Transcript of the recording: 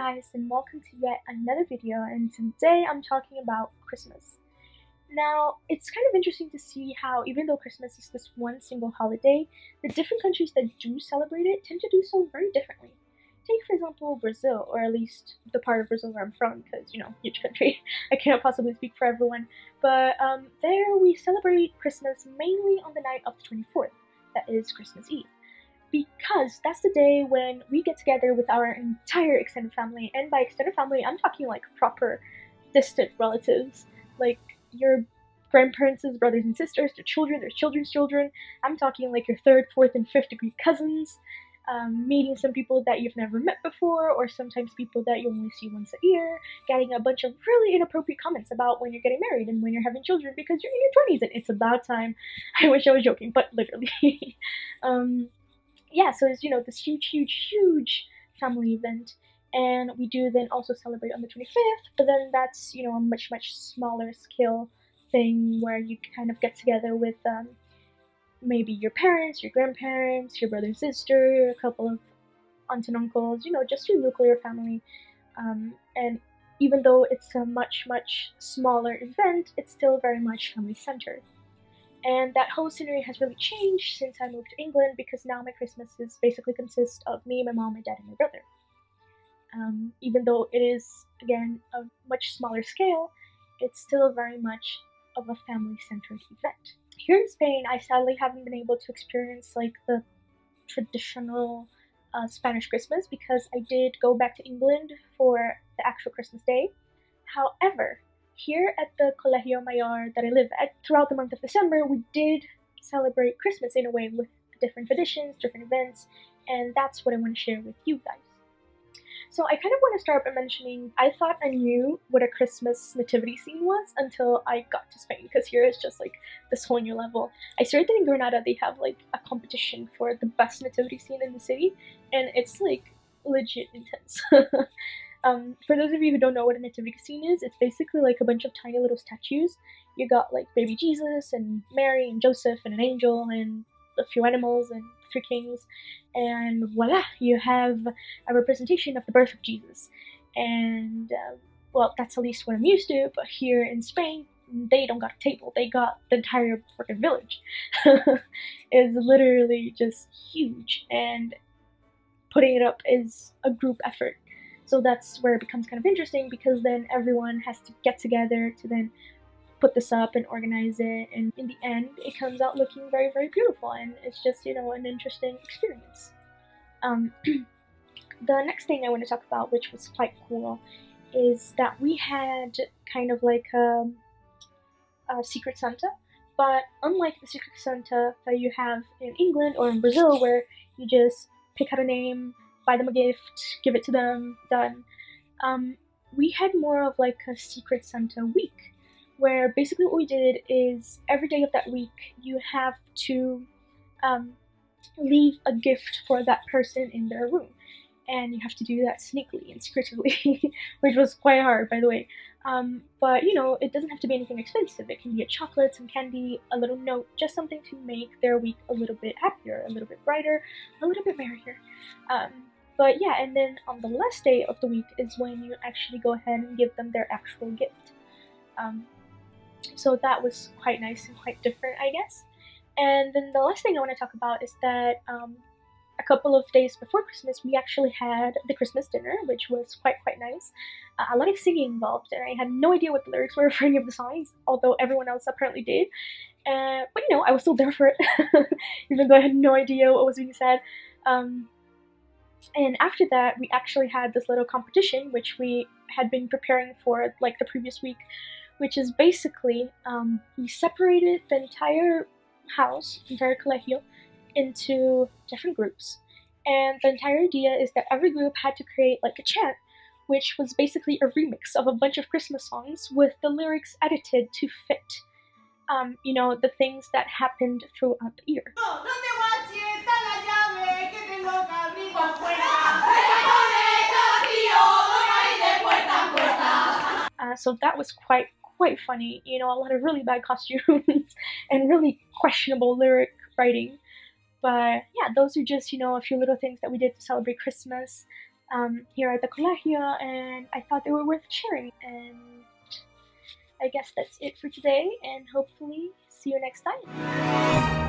guys, and welcome to yet another video, and today I'm talking about Christmas. Now, it's kind of interesting to see how even though Christmas is this one single holiday, the different countries that do celebrate it tend to do so very differently. Take, for example, Brazil, or at least the part of Brazil where I'm from, because, huge country. I cannot possibly speak for everyone. But there we celebrate Christmas mainly on the night of the 24th, that is Christmas Eve. Because that's the day when we get together with our entire extended family, and by extended family, I'm talking like proper distant relatives, like your grandparents' brothers and sisters, their children, their children's children. I'm talking like your third, fourth, and fifth degree cousins, meeting some people that you've never met before, or sometimes people that you only see once a year, getting a bunch of really inappropriate comments about when you're getting married and when you're having children because you're in your 20s and it's about time. I wish I was joking, but literally. Yeah, so it's, this huge family event, and we do then also celebrate on the 25th, but then that's, a much smaller scale thing where you kind of get together with maybe your parents, your grandparents, your brother and sister, a couple of aunts and uncles, just your nuclear family. And even though it's a much smaller event, it's still very much family centered. And that whole scenery has really changed since I moved to England, because now my Christmases basically consist of me, my mom, my dad, and my brother. Even though it is, again, a much smaller scale, it's still very much of a family-centered event. Here in Spain, I sadly haven't been able to experience like the traditional Spanish Christmas, because I did go back to England for the actual Christmas day. However, here at the Colegio Mayor that I live at, throughout the month of December, we did celebrate Christmas in a way with different traditions, different events, and that's what I want to share with you guys. So I kind of want to start by mentioning, I thought I knew what a Christmas nativity scene was until I got to Spain, because here it's just like this whole new level. I started that in Granada they have like a competition for the best nativity scene in the city, and it's like legit intense. For those of you who don't know what a nativity scene is, it's basically like a bunch of tiny little statues. You got like baby Jesus and Mary and Joseph and an angel and a few animals and 3 kings, and voila, you have a representation of the birth of Jesus. And well, that's at least what I'm used to, but here in Spain, they don't got a table, they got the entire freaking village. It's literally just huge, and putting it up is a group effort. So that's where it becomes kind of interesting, because then everyone has to get together to then put this up and organize it, and in the end it comes out looking very beautiful, and it's just, an interesting experience. The next thing I want to talk about, which was quite cool, is that we had kind of like a Secret Santa, but unlike the Secret Santa that you have in England or in Brazil, where you just pick out a name, buy them a gift, give it to them, done. We had more of like a Secret Santa week, where basically what we did is every day of that week you have to leave a gift for that person in their room, and you have to do that sneakily and secretively, which was quite hard, by the way. But it doesn't have to be anything expensive. It can be a chocolate, some candy, a little note, just something to make their week a little bit happier, a little bit brighter, a little bit merrier. But yeah, and then on the last day of the week is when you actually go ahead and give them their actual gift. So that was quite nice and quite different, I guess. And then the last thing I want to talk about is that a couple of days before Christmas, we actually had the Christmas dinner, which was quite nice. A lot of singing involved, and I had no idea what the lyrics were for any of the songs, although everyone else apparently did. But I was still there for it, even though I had no idea what was being said. And after that, we actually had this little competition, which we had been preparing for like the previous week, which is basically, we separated the entire house, entire colegio, into different groups. And the entire idea is that every group had to create like a chant, which was basically a remix of a bunch of Christmas songs with the lyrics edited to fit, the things that happened throughout the year. So that was quite funny, a lot of really bad costumes and really questionable lyric writing. But yeah, those are just, a few little things that we did to celebrate Christmas. here at the colegio, and I thought they were worth sharing. And I guess that's it for today, and hopefully see you next time.